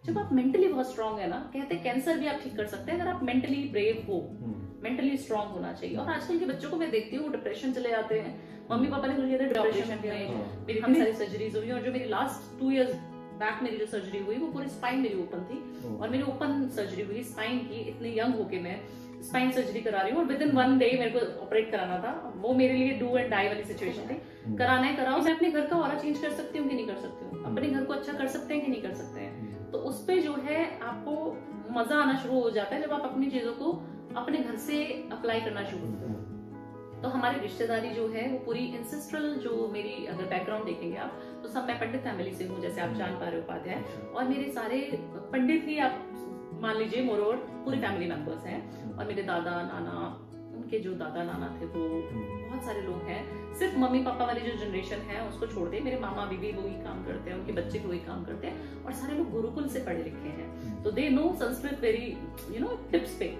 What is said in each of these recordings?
जब आप मेंटली बहुत स्ट्रांग है ना, कहते हैं कैंसर भी आप ठीक कर सकते हैं अगर आप मेंटली ब्रेव हो, मेंटली स्ट्रांग होना चाहिए। और आजकल के बच्चों को मैं देखती हूँ डिप्रेशन चले जाते हैं। मम्मी पापा ने मुझे डिप्रेशन में मेरी काफी सारी सर्जरीज हुई और जो मेरी लास्ट 2 इयर्स बैक मेरी जो सर्जरी हुई वो पूरी स्पाइन मेरी ओपन थी और मेरी ओपन सर्जरी हुई स्पाइन की। इतनी यंग होके मैं स्पाइन सर्जरी करा रही हूँ और विद इन 1 डे मेरे को ऑपरेट कराना था। वो मेरे लिए डू एंड डाई वाली सिचुएशन थी। कराना है कराओ। मैं अपने घर का ऑरा चेंज कर सकती हूँ कि नहीं कर सकती हूँ, अपने घर को अच्छा कर सकते हैं कि नहीं कर सकते हैं। तो उस पे जो है आपको मजा आना शुरू हो जाता है जब आप अपनी चीजों को अपने घर से अप्लाई करना शुरू करते हो। तो हमारी रिश्तेदारी जो है वो पूरी इंसेस्ट्रल, जो मेरी अगर बैकग्राउंड देखेंगे आप तो सब मैं पंडित फैमिली से हूँ, जैसे आप जान पा रहे हो उपाध्याय, और मेरे सारे पंडित ही आप मान लीजिए मोरोर पूरी फैमिली मेंबर्स हैं। और मेरे दादा नाना, उनके जो दादा नाना थे वो बहुत सारे लोग हैं। सिर्फ मम्मी पापा वाली जो जनरेशन है उसको छोड़ दे, मेरे मामा बीबी वही काम करते हैं, उनके बच्चे भी वही काम करते हैं और सारे लोग गुरुकुल से पढ़े लिखे हैं। तो they know Sanskrit very tips पे।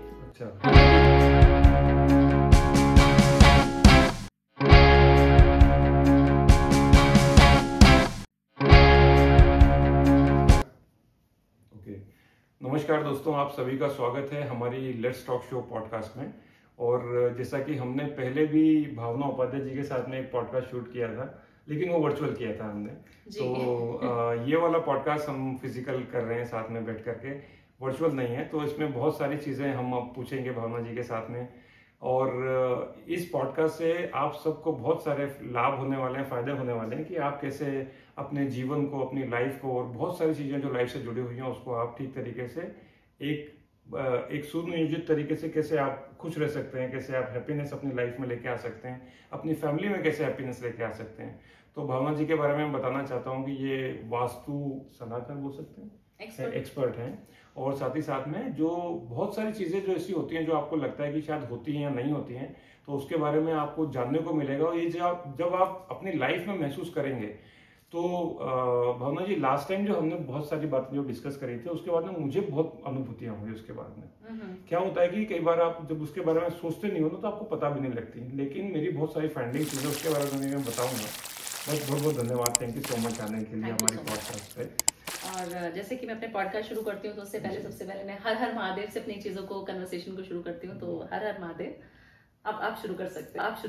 नमस्कार दोस्तों, आप सभी का स्वागत है हमारी लेट्स टॉक शो पॉडकास्ट में। और जैसा कि हमने पहले भी भावना उपाध्याय जी के साथ में एक पॉडकास्ट शूट किया था, लेकिन वो वर्चुअल किया था हमने। तो ये वाला पॉडकास्ट हम फिजिकल कर रहे हैं साथ में बैठ करके, वर्चुअल नहीं है। तो इसमें बहुत सारी चीज़ें हम अब पूछेंगे भावना जी के साथ में। और इस पॉडकास्ट से आप सबको बहुत सारे लाभ होने वाले हैं, फायदे होने वाले हैं कि आप कैसे अपने जीवन को, अपनी लाइफ को और बहुत सारी चीज़ें जो लाइफ से जुड़ी हुई हैं उसको आप ठीक तरीके से एक सुनियोजित तरीके से कैसे आप खुश रह सकते हैं, कैसे आप हैप्पीनेस अपनी लाइफ में लेके आ सकते हैं, अपनी फैमिली में कैसे हैप्पीनेस लेके आ सकते हैं। तो भावना जी के बारे में बताना चाहता हूँ कि ये वास्तु सलाहकार बोल सकते हैं, एक्सपर्ट हैं। और साथ ही साथ में जो बहुत सारी चीज़ें जो ऐसी होती हैं जो आपको लगता है कि शायद होती हैं या नहीं होती हैं, तो उसके बारे में आपको जानने को मिलेगा। और ये जब आप अपनी लाइफ में महसूस करेंगे तो भावना जी, लास्ट टाइम जो हमने बहुत सारी बातें जो डिस्कस करी थी उसके बाद में मुझे बहुत अनुभूतियां हुई। उसके बाद में क्या होता है कि कई बार आप जब उसके बारे में सोचते नहीं हो तो आपको पता भी नहीं लगती, लेकिन मेरी बहुत सारी फाइंडिंग्स हुई, उसके बारे में मैं बताऊंगा। बहुत बहुत धन्यवाद, थैंक यू सो मच आने के लिए हमारी पॉडकास्ट पे। और जैसे कि मैं अपने पॉडकास्ट शुरू करती हूँ तो उससे पहले सबसे पहले मैं हर हर महादेव से अपनी चीजों को, कन्वर्सेशन को शुरू करती हूँ। तो हर हर महादेव। अब आप शुरू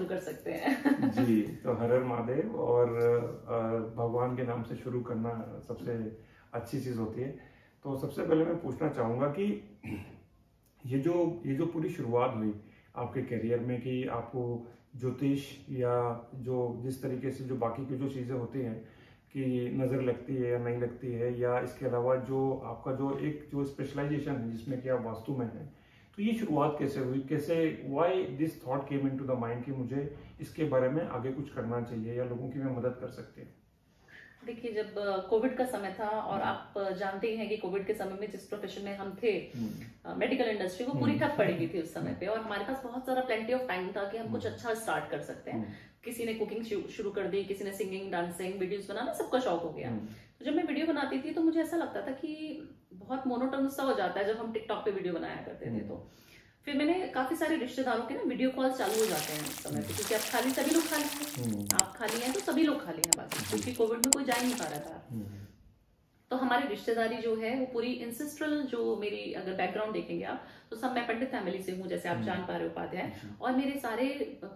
कर सकते हैं जी। तो हर हर महादेव, और भगवान के नाम से शुरू करना सबसे अच्छी चीज होती है। तो सबसे पहले मैं पूछना चाहूंगा कि ये जो पूरी शुरुआत हुई आपके करियर में कि आपको ज्योतिष या जो जिस तरीके से जो बाकी की जो चीजें होती हैं कि नजर लगती है या नहीं लगती है, या इसके अलावा जो आपका जो स्पेशलाइजेशन है जिसमें कि आप वास्तु में है, तो ये शुरुआत कैसे हुई, कैसे why this thought came into the mind कि मुझे इसके बारे में आगे कुछ करना चाहिए या लोगों की मैं मदद कर सकती हूँ? देखिए, जब कोविड का समय था और आप जानते ही हैं कि कोविड के समय में जिस प्रोफेशन में हम थे, मेडिकल इंडस्ट्री, वो पूरी ठप पड़ी हुई थी उस समय पे। और हमारे पास बहुत सारा प्लेंटी ऑफ टाइम था कि हम कुछ अच्छा स्टार्ट कर सकते हैं। किसी ने कुकिंग शुरू कर दी, किसी ने सिंगिंग, डांसिंग, वीडियोस बनाना, सबका शौक हो गया। तो जब मैं वीडियो बनाती थी तो मुझे ऐसा लगता था कि बहुत मोनोटोनस सा हो जाता है जब हम टिकटॉक पे वीडियो बनाया करते थे। तो फिर मैंने काफी सारे रिश्तेदारों के ना वीडियो कॉल चालू हो जाते हैं उस समय पे, क्योंकि अब सभी लोग खाली हैं, आप खाली हैं तो सभी लोग खाली हैं बाकी, क्योंकि कोविड में कोई जा ही नहीं पा रहा था। तो हमारी रिश्तेदारी जो है वो पूरी इंसेस्ट्रल, जो मेरी अगर बैकग्राउंड देखेंगे आप तो सब मैं पंडित फैमिली से हूँ, जैसे आप जान पा रहे हो उपाध्याय, और मेरे सारे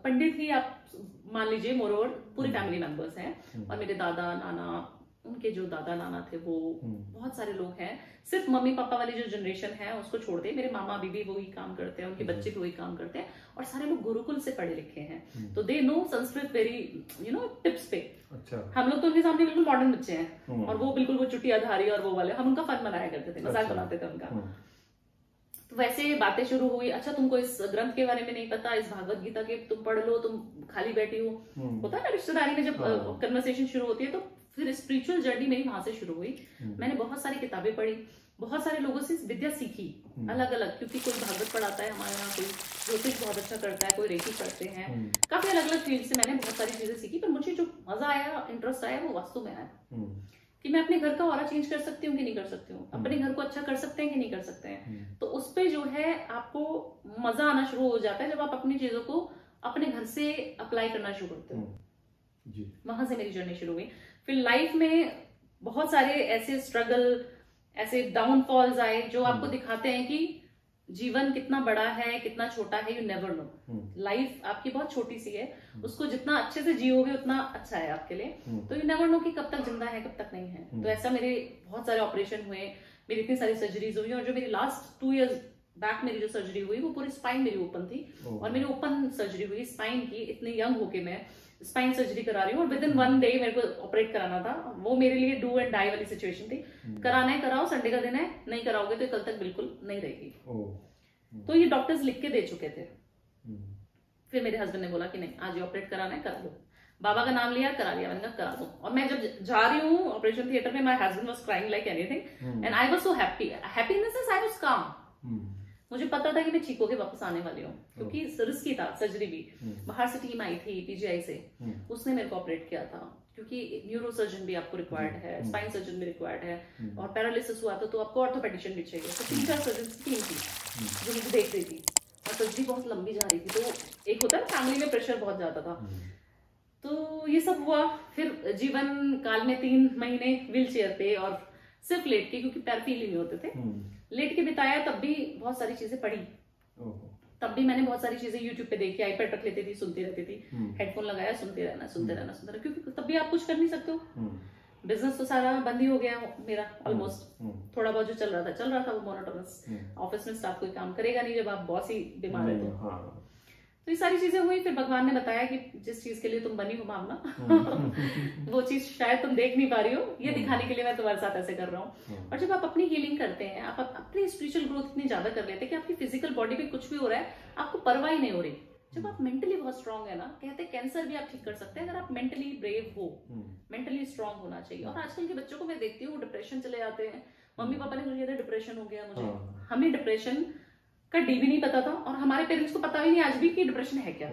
पंडित ही आप मान लीजिए मोरोर पूरी फैमिली मेंबर्स हैं। और मेरे दादा नाना, उनके जो दादा नाना थे वो बहुत सारे लोग हैं। सिर्फ मम्मी पापा वाली जो जनरेशन है उसको छोड़ दे, मेरे मामा बीबी वही काम करते हैं, उनके बच्चे भी वही काम करते हैं और सारे लोग गुरुकुल से पढ़े लिखे हैं। तो they know Sanskrit very tips पे। अच्छा। हम लोग तो उनके सामने बिल्कुल मॉडर्न बच्चे हैं और वो बिल्कुल वो चुटियाधारी और वो वाले, हम उनका फन मनाया करते थे, मजाक बनाते थे उनका। तो वैसे बातें शुरू हुई, अच्छा तुमको इस ग्रंथ के बारे में नहीं पता, इस भागवत गीता के तुम पढ़ लो, तुम खाली बैठी हो। होता है ना रिश्तेदारी में जब कन्वर्सेशन शुरू होती है। तो फिर स्पिरिचुअल जर्नी मेरी वहां से शुरू हुई। मैंने बहुत सारी किताबें पढ़ी, बहुत सारे लोगों से विद्या सीखी अलग अलग, क्योंकि कोई भागवत पढ़ाता है हमारे यहाँ, कोई ज्योतिष बहुत अच्छा करता है, कोई रेकी करते हैं, काफी अलग अलग फील्ड से मैंने बहुत सारी चीजें सीखी। पर मुझे जो मजा आया, इंटरेस्ट आया, वो वास्तु में आया कि मैं अपने घर का ऑरा चेंज कर सकती हूँ कि नहीं कर सकती हूँ, अपने घर को अच्छा कर सकते हैं कि नहीं कर सकते हैं। तो उस पे जो है आपको मजा आना शुरू हो जाता है जब आप अपनी चीजों को अपने घर से अप्लाई करना शुरू करते हो। वहां से मेरी जर्नी शुरू हुई। फिर लाइफ में बहुत सारे ऐसे स्ट्रगल, ऐसे डाउनफॉल्स आए जो आपको दिखाते हैं कि जीवन कितना बड़ा है कितना छोटा है, यू नेवर नो। लाइफ आपकी बहुत छोटी सी है, उसको जितना अच्छे से जियोगे उतना अच्छा है आपके लिए। तो यू नेवर नो कि कब तक जिंदा है कब तक नहीं है। तो ऐसा मेरे बहुत सारे ऑपरेशन हुए, मेरी इतनी सारी सर्जरीज हुई, और जो मेरी लास्ट 2 इयर्स बैक मेरी जो सर्जरी हुई वो पूरी स्पाइन मेरी ओपन थी, और मेरी ओपन सर्जरी हुई स्पाइन की। इतने यंग होके मैं स्पाइन सर्जरी करा रही हूँ, और विद इन 1 डे मेरे को ऑपरेट कराना था। वो मेरे लिए डू एंड डाई वाली सिचुएशन थी। कराना है कराओ, संडे का दिन है, नहीं कराओगे तो कल तक बिल्कुल नहीं रहेगी। तो ये डॉक्टर्स लिख के दे चुके थे। फिर मेरे हस्बैंड ने बोला कि नहीं, आज ये ऑपरेट कराना है, करा दो। बाबा का नाम लिया, करा लिया। मैंने कहा करा दो। और मैं जब जा रही हूँ ऑपरेशन थिएटर में, my husband was crying like anything, and I was so happy. Happy in the sense I was काम। मुझे पता था कि मैं ठीक होके वापस आने वाली हूँ, क्योंकि रिस्की था सर्जरी भी। बाहर से टीम आई थी पीजीआई से, उसने मेरे को ऑपरेट किया था, क्योंकि न्यूरो सर्जन भी आपको रिक्वायर्ड है, स्पाइन सर्जन भी रिक्वायर्ड है, और पैरालिसिस हुआ था तो आपको ऑर्थोपेडिशियन भी चाहिए। तो 3-4 सर्जन की टीम थी जो मुझे देख रही थी, और सर्जरी बहुत लंबी जा रही थी। तो एक होता है फैमिली में प्रेशर बहुत ज्यादा था। तो ये सब हुआ। फिर जीवन काल में 3 महीने व्हील चेयर पे और सिर्फ लेट के, क्योंकि पैर फील ही नहीं होते थे, लेट के बिताया। तब भी बहुत सारी चीजें पढ़ी, तब भी मैंने बहुत सारी चीजें यूट्यूब पे देखी, आईपैड रख लेती थी, सुनती रहती थी, हेडफोन लगाया, सुनते रहना, क्योंकि तब भी आप कुछ कर नहीं सकते हो। बिजनेस तो सारा बंद ही हो गया मेरा ऑलमोस्ट। थोड़ा बहुत जो चल रहा था वो मोनोटोनस। ऑफिस में स्टाफ कोई काम करेगा नहीं जब आप बॉस ही बीमार है तो ये सारी चीजें हुई। फिर भगवान ने बताया कि जिस चीज के लिए तुम बनी हो भावना वो चीज शायद तुम देख नहीं पा रही हो, ये दिखाने के लिए मैं तुम्हारे साथ ऐसे कर रहा हूँ। और जब आप अपनी हीलिंग करते हैं, आप अपनी स्पिरिचुअल ग्रोथ इतनी ज्यादा कर लेते हैं कि आपकी फिजिकल बॉडी पे कुछ भी हो रहा है आपको परवाह ही नहीं हो रही। जब आप मेंटली बहुत स्ट्रांग है ना, कहते हैं कैंसर भी आप ठीक कर सकते हैं अगर आप मेंटली ब्रेव हो, मेंटली स्ट्रांग होना चाहिए। और आजकल के बच्चों को मैं देखती हूँ डिप्रेशन चले जाते हैं। मम्मी पापा ने मुझे डिप्रेशन हो गया मुझे, हमें डिप्रेशन का डी भी नहीं पता था, और हमारे पेरेंट्स को पता भी नहीं आज भी कि डिप्रेशन है क्या।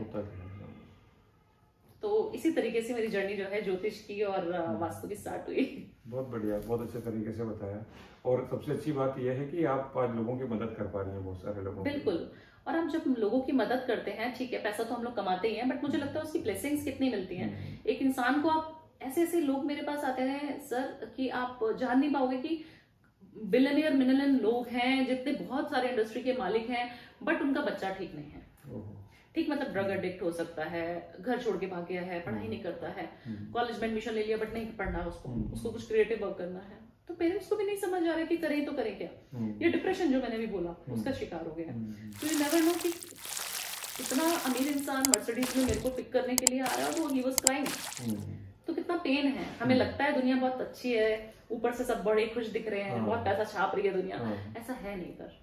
तो इसी तरीके से मेरी जर्नी जो है ज्योतिष की और वास्तु की स्टार्ट हुई। बहुत बढ़िया, बहुत अच्छे तरीके से बताया। और सबसे अच्छी बात यह है कि आप आज लोगों की मदद कर पा रही हैं, बहुत सारे लोगों की। बिल्कुल। और हम जब लोगों की मदद करते हैं, ठीक है पैसा तो हम लोग कमाते ही हैं, बट मुझे लगता है उसकी ब्लेसिंग्स कितनी मिलती हैं। एक इंसान को आप ऐसे लोग मेरे पास आते हैं सर कि आप जान नहीं पाओगे कि बिलियनियर मिलियन लोग हैं, जितने बहुत सारे इंडस्ट्री के मालिक हैं, बट उनका बच्चा ठीक नहीं है। ठीक मतलब ड्रग एडिक्ट हो सकता है, घर छोड़ के भाग गया है, पढ़ाई नहीं करता है, कॉलेज में एडमिशन ले लिया बट नहीं पढ़ना उसको कुछ क्रिएटिव वर्क करना है। तो पेरेंट्स को भी नहीं समझ आ रहा है कि करें तो करें क्या। ये डिप्रेशन जो मैंने भी बोला उसका शिकार हो गया। तो यू नेवर नो कि इतना अमीर इंसान मर्सिडीज में मेरे को पिक करने के लिए आया, वो ही वाज क्राइंग। तो कितना पेन है। हमें लगता है दुनिया बहुत अच्छी है, ऊपर से सब बड़े खुश दिख रहे हैं, बहुत पैसा छाप रही है दुनिया, ऐसा है नहीं। पर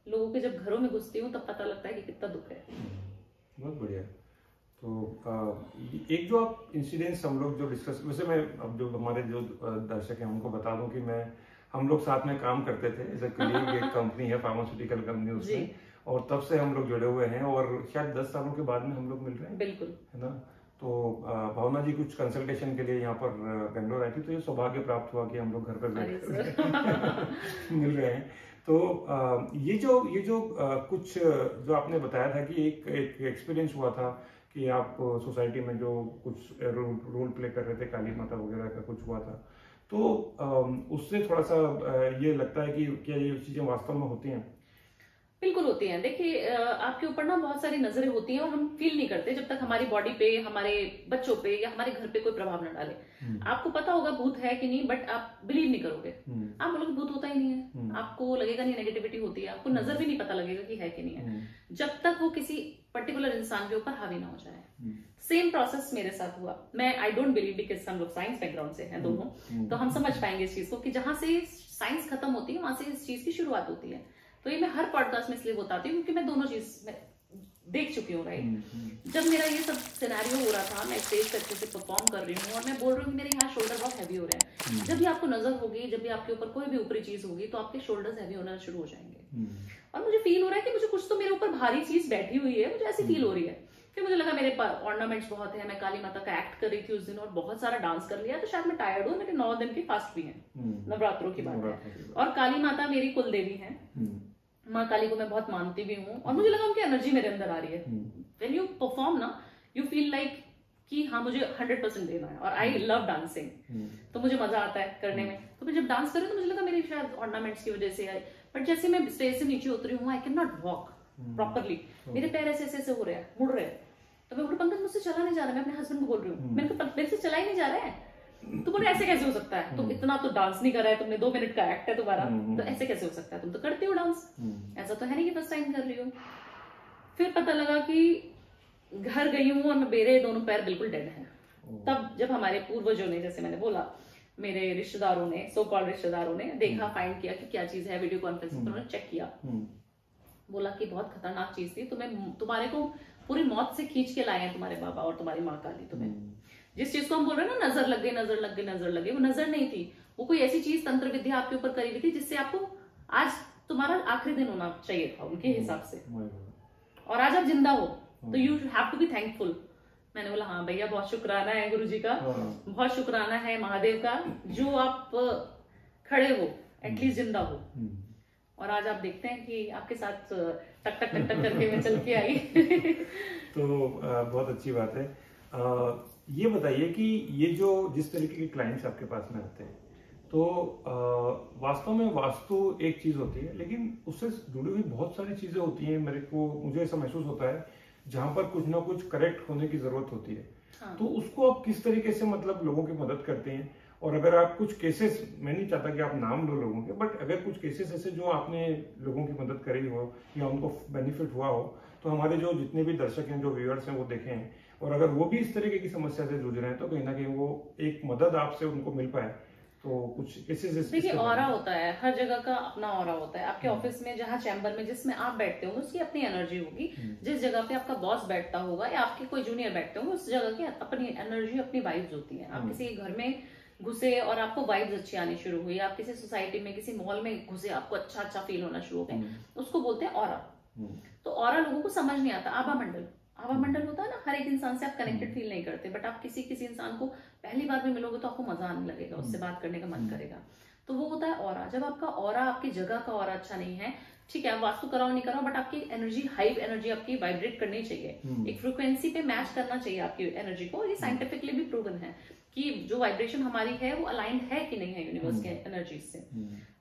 लोगों के जब घरों में घुसती हूँ तब पता लगता है कि कितना दुख है। बहुत बढ़िया। तो एक जो आप इंसिडेंट्स हम लोग जो डिस्कस, वैसे मैं अब जो हमारे जो दर्शक हैं उनको बता दूं कि हम लोग साथ में काम करते थे एज ए कलीग। एक कंपनी है फार्मास्यूटिकल कंपनी, उसमें, और तब से हम लोग जुड़े हुए हैं, और शायद 10 सालों के बाद में हम लोग मिल रहे हैं। बिल्कुल, है ना। तो भावना जी कुछ कंसल्टेशन के लिए यहाँ पर बेंगलोर आई थी, तो ये सौभाग्य प्राप्त हुआ कि हम लोग घर पर बैठ मिल रहे हैं। तो ये जो कुछ जो आपने बताया था कि एक एक्सपीरियंस हुआ था कि आप सोसाइटी में जो कुछ रोल प्ले कर रहे थे, काली माता वगैरह का कुछ हुआ था, तो उससे थोड़ा सा ये लगता है कि क्या ये चीजें वास्तव में होती हैं? बिल्कुल होती हैं। देखिए आपके ऊपर ना बहुत सारी नजरें होती हैं और हम फील नहीं करते जब तक हमारी बॉडी पे, हमारे बच्चों पे या हमारे घर पे कोई प्रभाव न डाले। आपको पता होगा भूत है कि नहीं, बट आप बिलीव नहीं करोगे। आप बोलोगे भूत होता ही नहीं है, आपको लगेगा नहीं नेगेटिविटी होती है, आपको नजर भी नहीं पता लगेगा कि है कि नहीं है, जब तक वो किसी पर्टिकुलर इंसान के ऊपर हावी ना हो जाए। सेम प्रोसेस मेरे साथ हुआ। मैं आई डोंट बिलीव, बिकॉज हम लोग साइंस बैकग्राउंड से हैं दोनों, तो हम समझ पाएंगे इस चीज को कि जहां से साइंस खत्म होती है वहां से इस चीज की शुरुआत होती है। तो ये मैं हर पॉडकास्ट में इसलिए बताती हूँ क्योंकि मैं दोनों चीज देख चुकी हूँ। राइट, जब मेरा ये सब सिनेरियो हो रहा था, मैं स्टेज पे अच्छे से परफॉर्म कर रही हूँ और मैं बोल रही हूँ मेरे यहाँ शोल्डर बहुत हैवी हो रहे हैं। जब भी आपको नजर होगी, जब भी आपके ऊपर कोई भी ऊपरी चीज होगी, तो आपके शोल्डर्स हैवी होना शुरू हो जाएंगे। और मुझे फील हो रहा है कि मुझे कुछ तो मेरे ऊपर भारी चीज बैठी हुई है, मुझे ऐसी फील हो रही है। फिर मुझे लगा मेरे ऑर्नामेंट्स बहुत है, मैं काली माता का एक्ट कर रही थी उस दिन और बहुत सारा डांस कर लिया, तो शायद मैं टायर्ड हूँ। मेरे 9 दिन के फास्ट भी हैं, नवरात्रों की बात है, और काली माता मेरी कुल देवी है। माँ काली को मैं बहुत मानती भी हूँ और मुझे लगा उनकी एनर्जी मेरे अंदर आ रही है। व्हेन यू परफॉर्म ना, यू फील लाइक कि हाँ मुझे 100% देना है। और आई लव डांसिंग, तो मुझे मजा आता है करने में। तो मैं जब डांस कर रही हूँ तो मुझे लगा मेरी शायद ऑर्नामेंट्स की वजह से है, बट जैसे मैं स्टेज से नीचे उतरी हूँ I can not walk properly, मेरे पैर ऐसे ऐसे हो रहे हैं, मुड़ रहे हैं। तो मैं बोल पंकज मुझसे चला नहीं जा रहा, मैं अपने हस्बैंड को बोल रही हूँ, मैंने कहा मेरे से चला ही नहीं जा रहा है। तो बोले ऐसे कैसे हो सकता है, तुम इतना तो डांस नहीं कर रहा है, तुमने 2 मिनट का एक्ट है तुम्हारा, तो ऐसे कैसे हो सकता है, तुम तो करते हो डांस, ऐसा तो है नहीं कि फर्स्ट टाइम कर रही हो। फिर पता लगा कि घर गई हूँ और मेरे दोनों पैर बिल्कुल डेड हैं। तब जब हमारे पूर्वजों ने, जैसे मैंने बोला, मेरे रिश्तेदारों ने, सो कॉल्ड रिश्तेदारों ने देखा, फाइंड किया कि क्या चीज है, वीडियो कॉन्फ्रेंसिंग पर उन्होंने चेक किया, बोला कि बहुत खतरनाक चीज थी, तुम्हारे को पूरी मौत से खींच के लाए हैं तुम्हारे बाबा और तुम्हारी माँ काली। तुम्हें जिस चीज को हम बोल रहे हैं ना, नजर लग गई, नजर लग गई, नजर लग गई, वो नजर नहीं थी, वो कोई ऐसी चीज तंत्र विद्या आपके ऊपर करी हुई थी जिससे आपको आज तुम्हारा आखिरी दिन होना चाहिए था उनके हिसाब से, और आज आप जिंदा हो, तो you have to be thankful. मैंने बोला हाँ भैया, बहुत शुक्राना है गुरुजी का, बहुत शुक्राना है महादेव का, जो आप खड़े हो, एटलीस्ट जिंदा हो। और आज आप देखते हैं कि आपके साथ टक टक टक टक करके मैं चल के आई। तो बहुत अच्छी बात है। ये बताइए कि ये जो जिस तरीके के क्लाइंट्स आपके पास में आते हैं, तो वास्तव में वास्तु एक चीज होती है, लेकिन उससे जुड़ी हुई बहुत सारी चीजें होती हैं, मुझे ऐसा महसूस होता है, जहां पर कुछ ना कुछ करेक्ट होने की जरूरत होती है। हाँ। तो उसको आप किस तरीके से मतलब लोगों की मदद करते हैं? और अगर आप कुछ केसेस, मैं नहीं चाहता कि आप नाम लो लोगों के, बट अगर कुछ केसेस ऐसे जो आपने लोगों की मदद करी हो या उनको बेनिफिट हुआ हो, तो हमारे जो जितने भी दर्शक हैं, जो व्यूअर्स हैं, वो देखें, और अगर वो भी इस तरीके की समस्या से जूझ रहे हैं, तो कहीं ना कहीं वो एक मदद आपसे उनको मिल पाए। तो कुछ केसेस, देखिए ऑरा होता है, हर जगह का अपना ऑरा होता है। आपके ऑफिस में, जहाँ चैम्बर में जिसमें आप बैठते होंगे, उसकी अपनी एनर्जी होगी। जिस जगह पे आपका बॉस बैठता होगा या आपके कोई जूनियर बैठते होंगे, उस जगह की अपनी एनर्जी, अपनी वाइब्स होती है। आप किसी घर में घुसे और आपको वाइब्स अच्छी आनी शुरू हुई, आप किसी सोसाइटी में, किसी मॉल में घुसे, आपको अच्छा अच्छा फील होना शुरू हो गया, उसको बोलते हैं ऑरा। तो ऑरा लोगों को समझ नहीं आता। आभा मंडल होता है ना, हर एक इंसान से आप कनेक्टेड फील नहीं करते, बट आप किसी इंसान को पहली बार में मिलोगे तो आपको मजा आने लगेगा, उससे बात करने का मन करेगा। तो वो होता है ऑरा। जब आपका ऑरा, आपकी जगह का ऑरा अच्छा नहीं है, ठीक है, आप वास्तु कराओ नहीं कराओ, बट आपकी एनर्जी, हाई एनर्जी आपकी वाइब्रेट करनी चाहिए, एक फ्रीक्वेंसी पे मैच करना चाहिए आपकी एनर्जी को। ये साइंटिफिकली भी प्रूवन है कि जो वाइब्रेशन हमारी है वो अलाइंड है कि नहीं है यूनिवर्स के एनर्जी से।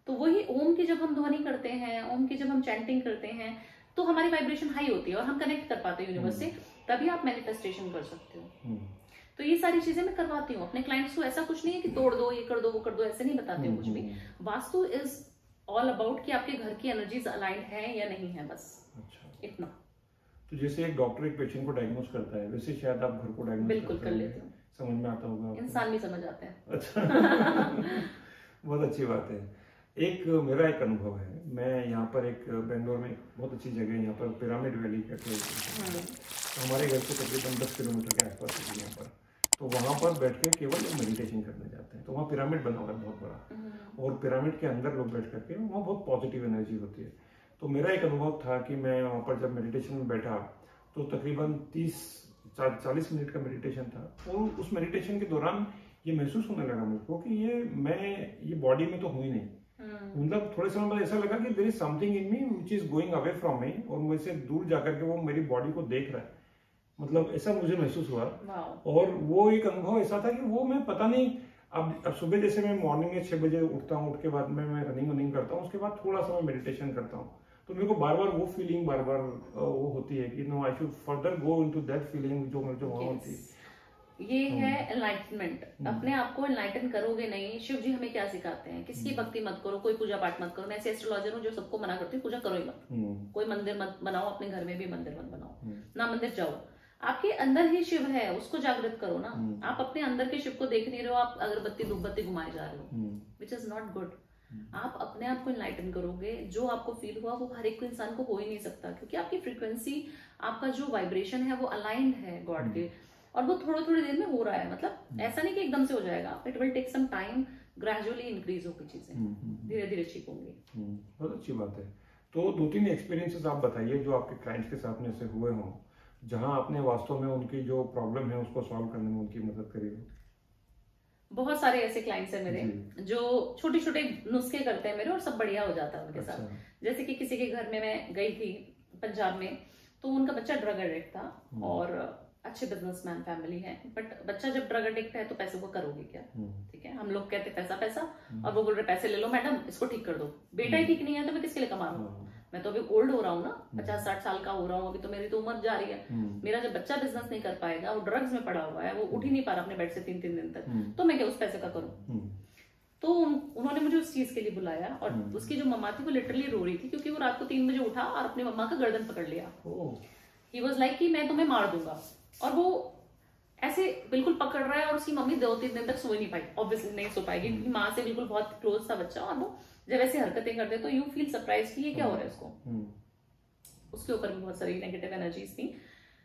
तो वही ओम की जब हम ध्वनि करते हैं, ओम की जब हम चैंटिंग करते हैं, तो हमारी वाइब्रेशन हाई होती है और हम कनेक्ट कर पाते हैं यूनिवर्स से, तभी आप मैनिफेस्टेशन कर सकते हो। तो ये सारी चीजें मैं करवाती हूँ अपने क्लाइंट्स को। ऐसा कुछ नहीं है कि तोड़ दो, ये कर दो, वो कर दो, ऐसे नहीं बताती हूँ कुछ भी। वास्तु इज ऑल अबाउट कि आपके घर की एनर्जीज अलाइंड है या नहीं है, बस इतना। तो जैसे एक डॉक्टर एक पेशेंट को डायग्नोज करता है, वैसे शायद आप घर को डायग्नोज बिल्कुल कर लेते हो। समझ में आता होगा, इंसान भी समझ आते हैं। अच्छा। बहुत अच्छी बात है। मेरा एक अनुभव है, मैं यहाँ पर एक बेंगलोर में बहुत अच्छी जगह है, यहाँ पर पिरामिड वैली कहते हैं, तो हमारे घर से तकरीबन 10 किलोमीटर के आसपास है यहाँ पर। तो वहाँ पर बैठ के केवल लोग मेडिटेशन करने जाते हैं। तो वहाँ पिरामिड बना हुआ है बहुत बड़ा, और पिरामिड के अंदर लोग बैठ करके, वहाँ बहुत पॉजिटिव एनर्जी होती है। तो मेरा एक अनुभव था कि मैं वहाँ पर जब मेडिटेशन में बैठा, तो तकरीबन 30-40 मिनट का मेडिटेशन था, और उस मेडिटेशन के दौरान ये महसूस होने लगा मेरे को कि ये बॉडी में तो हूँ ही नहीं। मतलब थोड़े समय बाद ऐसा लगा कि there is something in me which is going away from me, और मुझसे दूर जाकर के वो मेरी बॉडी को देख रहा है, मतलब ऐसा मुझे महसूस हुआ। और वो एक अनुभव ऐसा था कि वो मैं पता नहीं, अब सुबह जैसे मैं मॉर्निंग में 6 बजे उठता हूँ, उठ के बाद मैं रनिंग करता हूँ, उसके बाद थोड़ा सा मैं मेडिटेशन करता हूँ, तो मेरे को बार बार वो फीलिंग बार बार वो होती है कि no, I should further go into that feeling जो वहाँ होती है। ये है एनलाइटमेंट। अपने आप को एनलाइटन करोगे नहीं। शिव जी हमें क्या सिखाते हैं, किसकी भक्ति मत करो, कोई पूजा पाठ मत करो। मैं ऐसे एस्ट्रोलॉजर हूँ जो सबको मना करती हूँ, पूजा करो ही मत, कोई मंदिर मत बनाओ, अपने घर में भी मंदिर मत बनाओ, ना मंदिर जाओ। आपके अंदर ही शिव है, उसको जागृत करो ना। आप अपने अंदर के शिव को देख नहीं रहे हो, आप अगरबत्ती धूपबत्ती घुमाए जा रहे हो, विच इज नॉट गुड। आप अपने आप को एनलाइटन करोगे, जो आपको फील हुआ वो हर एक इंसान को हो ही नहीं सकता, क्योंकि आपकी फ्रीक्वेंसी, आपका जो वाइब्रेशन है वो अलाइंड है गॉड के, और वो थोड़ी देर में हो रहा है। मतलब ऐसा नहीं कि एकदम से हो जाएगा, it will take some time, gradually increase होगी चीजें, धीरे धीरे ठीक होंगी। बहुत अच्छी बात है। तो 2-3 एक्सपीरियंसेस आप बताइए जो आपके क्लाइंट्स के साथ में ऐसे हुए हों, जहां आपने वास्तव में उनकी जो प्रॉब्लम है उसको सॉल्व करने में उनकी मदद करी हो। बहुत सारे ऐसे क्लाइंट्स हैं मेरे जो छोटे छोटे नुस्खे करते हैं मेरे, और सब बढ़िया हो जाता है उनके साथ। जैसे कि किसी के घर में मैं गई थी पंजाब में, तो उनका बच्चा ड्रग एडिक्ट था, और अच्छे बिजनेसमैन फैमिली है, बट बच्चा जब ड्रग एडिक्ट है तो पैसे को करोगे क्या? ठीक है, हम लोग कहते पैसा पैसा, और वो बोल रहे पैसे ले लो मैडम, इसको ठीक कर दो। बेटा ही ठीक नहीं है तो मैं किसके लिए कमा रहा हूँ? मैं तो अभी ओल्ड हो रहा हूँ ना, 50-60 साल का हो रहा हूँ, अभी तो मेरी तो उम्र जा रही है। मेरा जब बच्चा बिजनेस नहीं कर पाएगा, वो ड्रग्स में पड़ा हुआ है, वो उठ ही नहीं पा रहा अपने बेड से 3-3 दिन तक, तो मैं क्या उस पैसे का करूँ? तो उन्होंने मुझे उस चीज के लिए बुलाया, और उसकी जो मम्मा थी वो लिटरली रो रही थी, क्योंकि वो रात को 3 बजे उठा और अपनी मम्मा का गर्दन पकड़ लिया। ही वॉज लाइक कि मैं तुम्हें मार दूंगा, और वो ऐसे बिल्कुल पकड़ रहा है, और उसकी मम्मी 2-3 दिन तक सो नहीं पाई, ऑब्वियसली नहीं सो पाएगी, क्योंकि माँ से बिल्कुल बहुत क्लोज था बच्चा, और वो जब ऐसे हरकतें करते तो यू फील सरप्राइज कि ये क्या हो रहा है उसको। उसके ऊपर भी बहुत सारी नेगेटिव एनर्जीज थी,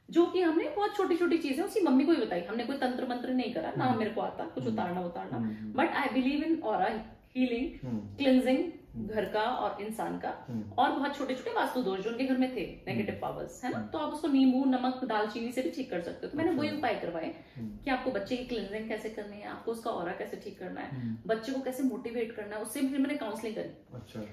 जो कि हमने बहुत छोटी छोटी चीजें उसकी मम्मी को ही बताई। हमने कोई तंत्र मंत्र नहीं करा ना, मेरे को आता कुछ उतारना, but I believe in aura healing, cleansing घर का और इंसान का, और बहुत छोटे छोटे वास्तु दोष जो उनके घर में थे, नेगेटिव पावर्स, है ना, तो आप उसको नींबू, नमक, दालचीनी से भी ठीक कर सकते हो। तो मैंने वही उपाय करवाए कि आपको बच्चे की क्लिनजिंग कैसे करनी है, आपको उसका ऑरा कैसे ठीक करना है, बच्चे को कैसे मोटिवेट करना है। उससे फिर मैंने काउंसलिंग करी। अच्छा,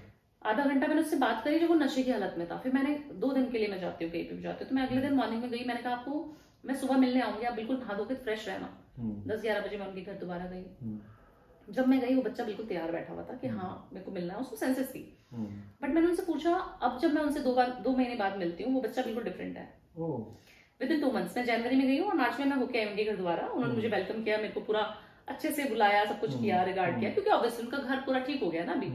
आधा घंटा मैंने उससे बात करी जब वो नशे की हालत में था। फिर मैंने 2 दिन के लिए मैं जाती हूँ कहीं पे भी जाती हूँ, तो मैं अगले दिन मॉर्निंग में गई, मैंने कहा आपको मैं सुबह मिलने आऊंगी, आप बिल्कुल नहा धो के फ्रेश रहना। 10-11 बजे मैं उनके घर दोबारा गई। जब मैं गई वो बच्चा बिल्कुल तैयार बैठा हुआ था कि हाँ मेरे को मिलना है, उसको सेंसेस थी। बट मैंने उनसे पूछा, अब जब मैं उनसे 2 महीने बाद मिलती हूँ, वो बच्चा बिल्कुल डिफरेंट है। विदिन 2 मंथ्स, मैं जनवरी में गई हूँ और मार्च में मैं होके आई उनके घर दोबारा। उन्होंने मुझे वेलकम किया, मेरे को पूरा अच्छे से बुलाया, सब कुछ किया, रिगार्ड किया, क्योंकि ऑब्वियसली उनका घर पूरा ठीक हो गया ना अभी।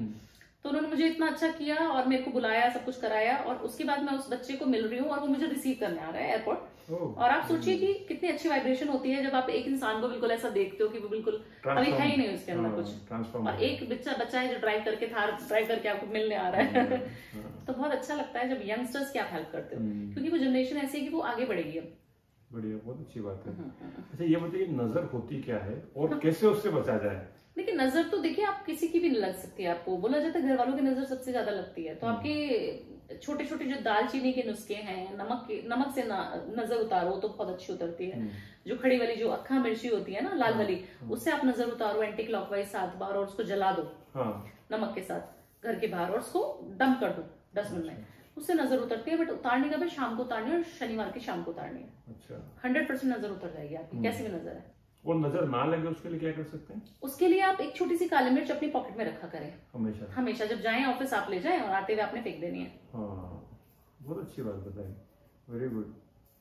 तो उन्होंने मुझे इतना अच्छा किया और मेरे को बुलाया, सब कुछ कराया, और उसके बाद मैं उस बच्चे को मिल रही हूँ और वो मुझे रिसीव करने आ रहा है एयरपोर्ट। और आप सोचिए कि कितनी अच्छी वाइब्रेशन होती है जब आप एक इंसान को बिल्कुल ऐसा देखते हो कि वो बिल्कुल अभी है ही नहीं उसके अंदर कुछ, और एक बच्चा है जो ड्राइव करके आपको मिलने आ रहा है। तो बहुत अच्छा लगता है जब यंगस्टर्स की आप हेल्प करते हो, क्योंकि वो जनरेशन ऐसी है कि वो आगे बढ़ेगी। अब बढ़िया, बहुत अच्छी बात है। अच्छा, ये बताइए नजर होती क्या है और कैसे उससे बचा जाए? देखिए, नजर तो देखिए आप किसी की भी लग सकती है। आपको बोला जाता है घर वालों की नजर सबसे ज्यादा लगती है, तो आपके छोटे छोटे जो दालचीनी के नुस्खे हैं, नमक से नजर उतारो तो बहुत अच्छी उतरती है। जो खड़ी वाली जो अक्खा मिर्ची होती है ना, लाल वाली, उससे आप नजर उतारो एंटी क्लॉकवाइज 7 बार, और उसको जला दो नमक के साथ घर के बाहर, और उसको डंप कर दो डस्टबिन में, उससे नजर उतरती है। बट उतारने का भी शाम को उतारनी है, और शनिवार की शाम को उतारनी है। अच्छा, 100% नजर उतर जाएगी आपकी, कैसी भी नजर है। और नजर ना लगे उसके लिए क्या कर सकते हैं? उसके लिए आप एक छोटी सी काली मिर्च अपनी पॉकेट में रखा करें हमेशा जब जाएं ऑफिस आप ले जाएं, और आते हुए आपने फेंक देनी है। बहुत अच्छी बात बताई, वेरी गुड।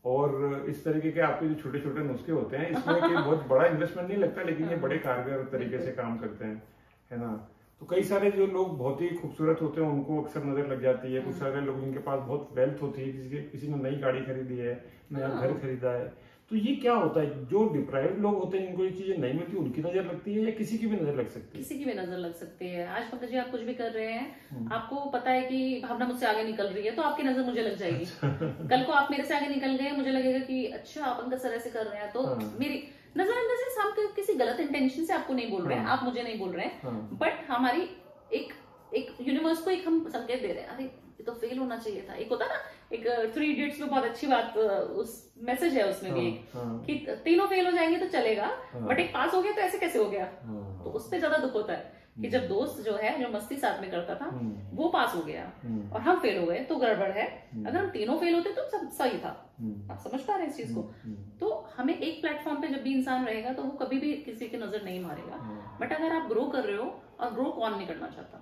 और इस तरीके के आपके जो छोटे छोटे नुस्खे होते हैं, इसमें कि बहुत बड़ा इन्वेस्टमेंट नहीं लगता, लेकिन ये बड़े कारगर तरीके से काम करते हैं, है ना। तो कई सारे जो लोग बहुत ही खूबसूरत होते हैं उनको अक्सर नजर लग जाती है। कुछ सारे लोग जिनके पास बहुत वेल्थ होती है, किसी ने नई गाड़ी खरीदी है, नया घर खरीदा है, तो ये क्या होता है? जो डिप्राइव्ड लोग होते हैं, जिनको ये चीजें नहीं मिलती, उनकी नजर लगती है या किसी की भी नजर लग सकती है? किसी की भी नजर लग सकती है। आज पंकज जी आप कुछ भी कर रहे हैं, आपको पता है कि भावना मुझसे आगे निकल रही है, तो आपकी नजर मुझे लग जाएगी। कल को आप मेरे से आगे निकल गए, मुझे लगेगा कि अच्छा पंकज सर ऐसे कर रहे हैं, तो मेरी नजरअंदाज से हम किसी गलत इंटेंशन से आपको नहीं बोल रहे हैं, आप मुझे नहीं बोल रहे हैं, बट हमारी एक यूनिवर्स को एक हम संकेत दे रहे हैं, अरे ये तो फेल होना चाहिए था। एक होता ना, एक 3 इडियट्स में बहुत अच्छी बात, उस मैसेज है उसमें भी कि 3 फेल हो जाएंगे तो चलेगा, बट एक पास हो गया तो ऐसे कैसे हो गया। तो उस पर ज्यादा दुख होता है कि जब दोस्त जो है, जो मस्ती साथ में करता था, वो पास हो गया और हम फेल हो गए, तो गड़बड़ है। अगर हम 3 फेल होते तो सब सही था। आप समझ पा रहे हैं इस चीज को? तो हमें एक प्लेटफॉर्म पे जब भी इंसान रहेगा तो वो कभी भी किसी की नजर नहीं मारेगा। बट अगर आप ग्रो कर रहे हो, और ग्रो कौन नहीं करना चाहता,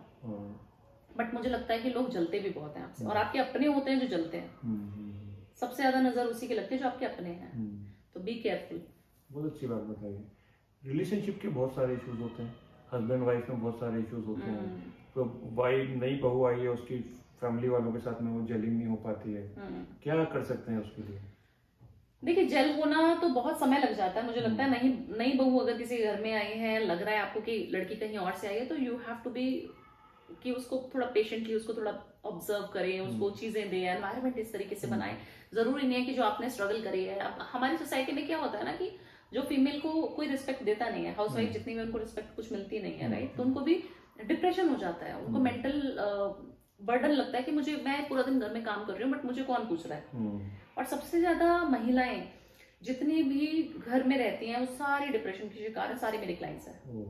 बट मुझे लगता है कि लोग जलते भी बहुत हैं आपसे, और आपके अपने होते हैं जो जलते हैं। सबसे ज्यादा नजर उसी की लगती है जो आपके अपने हैं, तो बी केयरफुल। बहुत अच्छी बात बताई। रिलेशनशिप के बहुत सारे इश्यूज होते हैं, हस्बैंड वाइफ में बहुत सारे इश्यूज होते हैं, तो वाइफ नई बहू आई है, उसकी फैमिली वालों के साथ में वो जेलिंग नहीं हो पाती है, क्या कर सकते हैं उसके लिए? देखिए, जेल होना तो बहुत समय लग जाता है। मुझे लगता है नई बहू अगर किसी घर में आई है, लग रहा है आपको कि लड़की कहीं और से आई है, तो यू हैव टू बी कि उसको थोड़ा पेशेंटली, उसको थोड़ा ऑब्जर्व करें, उसको चीजें दें, एनवायरनमेंट इस तरीके से बनाएं। जरूरी नहीं है कि जो आपने स्ट्रगल करी है। अब हमारी सोसाइटी में क्या होता है ना कि जो फीमेल को कोई रिस्पेक्ट देता नहीं है, हाउसवाइफ जितनी भी उनको रिस्पेक्ट कुछ मिलती नहीं है, राइट, तो उनको भी डिप्रेशन हो जाता है, उनको मेंटल बर्डन लगता है कि मैं पूरा दिन घर में काम कर रही हूँ बट मुझे कौन पूछ रहा है। और सबसे ज्यादा महिलाएं जितनी भी घर में रहती हैं वो सारी डिप्रेशन की शिकार है, सारी मेरी क्लाइंट्स हैं।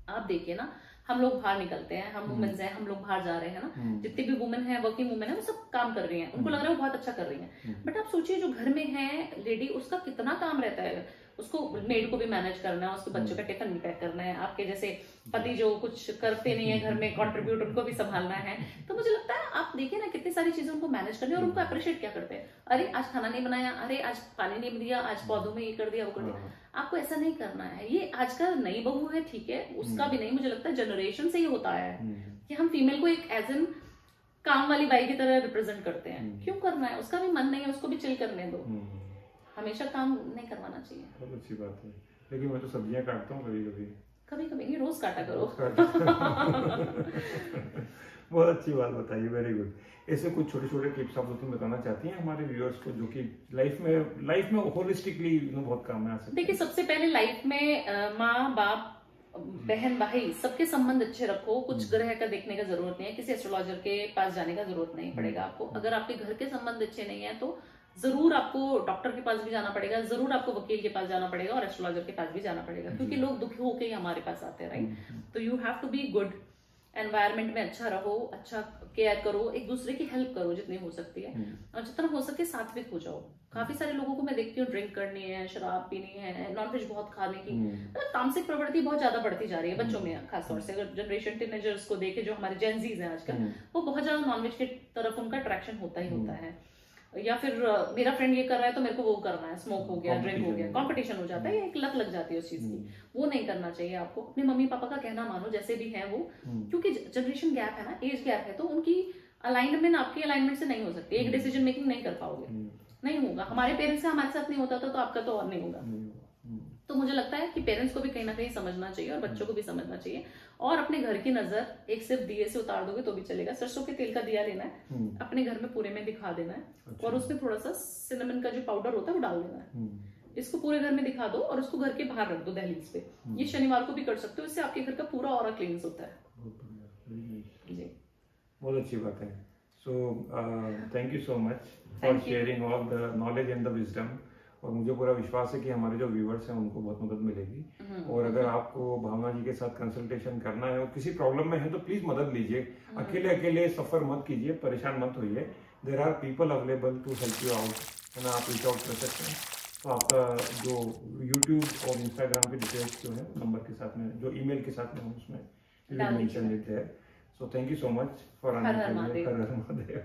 आप देखिए ना, हम लोग बाहर निकलते हैं, हम वुमेन्स हैं, हम लोग बाहर जा रहे हैं ना, जितनी भी वुमेन है, वर्किंग वुमेन है, वो सब काम कर रही हैं, उनको लग रहा है वो बहुत अच्छा कर रही हैं। बट आप सोचिए जो घर में है लेडी, उसका कितना काम रहता है, उसको मेड को भी मैनेज करना है, उसके बच्चों का टिफिन भी पैक करना है, आपके जैसे पति जो कुछ करते नहीं है घर में कंट्रीब्यूट, उनको भी संभालना है। तो मुझे लगता है आप देखिए ना कितनी सारी चीजें उनको मैनेज करनी है, और उनको अप्रिशिएट क्या करते हैं, अरे आज खाना नहीं बनाया, अरे आज पानी नहीं दिया, आज पौधों में ये कर दिया, वो कर दिया। आपको ऐसा नहीं करना है। ये आज का नई बहू है, ठीक है, उसका भी नहीं, मुझे लगता है जनरेशन से ही होता है कि हम फीमेल को एक एज एन काम वाली बाई की तरह रिप्रेजेंट करते हैं। क्यों करना है, उसका भी मन नहीं है, उसको भी चिल करने दो, हमेशा काम नहीं करवाना चाहिए। बहुत अच्छी बात है। लेकिन मैं तो सब्जियां काटता हूँ कभी कभी, नहीं रोज काटा करो। बहुत अच्छी बात बताइए, वेरी गुड। ऐसे कुछ छोटे छोटे टिप्स आप दोस्तों बताना चाहती हैं हमारे व्यूअर्स को, जो कि लाइफ में होलिस्टिकली बहुत काम में आ सकते हैं? देखिए, सबसे पहले लाइफ में माँ बाप, बहन भाई, सबके संबंध अच्छे रखो। कुछ ग्रह का देखने का जरूरत नहीं है, किसी एस्ट्रोलॉजर के पास जाने का जरूरत नहीं पड़ेगा आपको। अगर आपके घर के संबंध अच्छे नहीं है तो जरूर आपको डॉक्टर के पास भी जाना पड़ेगा, जरूर आपको वकील के पास जाना पड़ेगा, और एस्ट्रोलॉजर के पास भी जाना पड़ेगा, क्योंकि लोग दुखी होके ही हमारे पास आते हैं, राइट। तो you have to be good, environment में अच्छा रहो, अच्छा केयर करो, एक दूसरे की हेल्प करो जितनी हो सकती है, और जितना हो सके सात्विक हो जाओ। काफी सारे लोगों को मैं देखती हूँ ड्रिंक करनी है, शराब पीनी है, नॉनवेज बहुत खाने की, मतलब तामसिक प्रवृत्ति बहुत ज्यादा बढ़ती जा रही है बच्चों में खासतौर से। अगर जनरेशन टीनेजर्स को देखे, जो हमारे जेनजीज हैं आजकल, वो बहुत ज्यादा नॉनवेज की तरफ उनका अट्रैक्शन होता ही होता है। या फिर मेरा फ्रेंड ये कर रहा है तो मेरे को वो करना है, स्मोक हो गया, ड्रिंक हो गया, कंपटीशन हो जाता है, एक लत लग जाती है उस चीज की। वो नहीं करना चाहिए आपको। अपने मम्मी पापा का कहना मानो, जैसे भी है वो, क्योंकि जनरेशन गैप है ना, एज गैप है, तो उनकी अलाइनमेंट आपकी अलाइनमेंट से नहीं हो सकती, एक डिसीजन मेकिंग नहीं कर पाओगे, नहीं होगा। हमारे पेरेंट्स से हमारे साथ नहीं होता था, तो आपका तो और नहीं होगा। तो मुझे लगता है कि पेरेंट्स को भी कहीं ना कहीं समझना चाहिए, और बच्चों को भी समझना चाहिए, और अपने घर की नजर एक सिर्फ दिए से उतार दोगे तो भी चलेगा। सरसों के तेल का दिया लेना है, अपने घर में पूरे में दिखा देना है, और उसमें थोड़ा सा सिनेमन का जो पाउडर होता है वो डाल देना है। इसको पूरे घर में दिखा दो, और उसको घर के बाहर रख दो दहलीज पे। ये शनिवार को भी कर सकते हो, इससे आपके घर का पूरा ऑरा क्लींस होता है। जी, बहुत अच्छी बात है। So thank you so much for sharing all the knowledge and the wisdom. और मुझे पूरा विश्वास है कि हमारे जो व्यूअर्स हैं उनको बहुत मदद मिलेगी। और अगर आपको भावना जी के साथ कंसल्टेशन करना है और किसी प्रॉब्लम में है तो प्लीज मदद लीजिए। अकेले अकेले सफर मत कीजिए, परेशान मत होइए। There are people available to help you out, है ना। आप रीच आउट कर सकते हैं। तो आपका जो यूट्यूब और इंस्टाग्राम के डिटेल्स जो है नंबर के साथ में, जो ईमेल के साथ में हम उसमें मेंशन देते हैं। So thank you so much for आने के लिए। हर हर महादेव।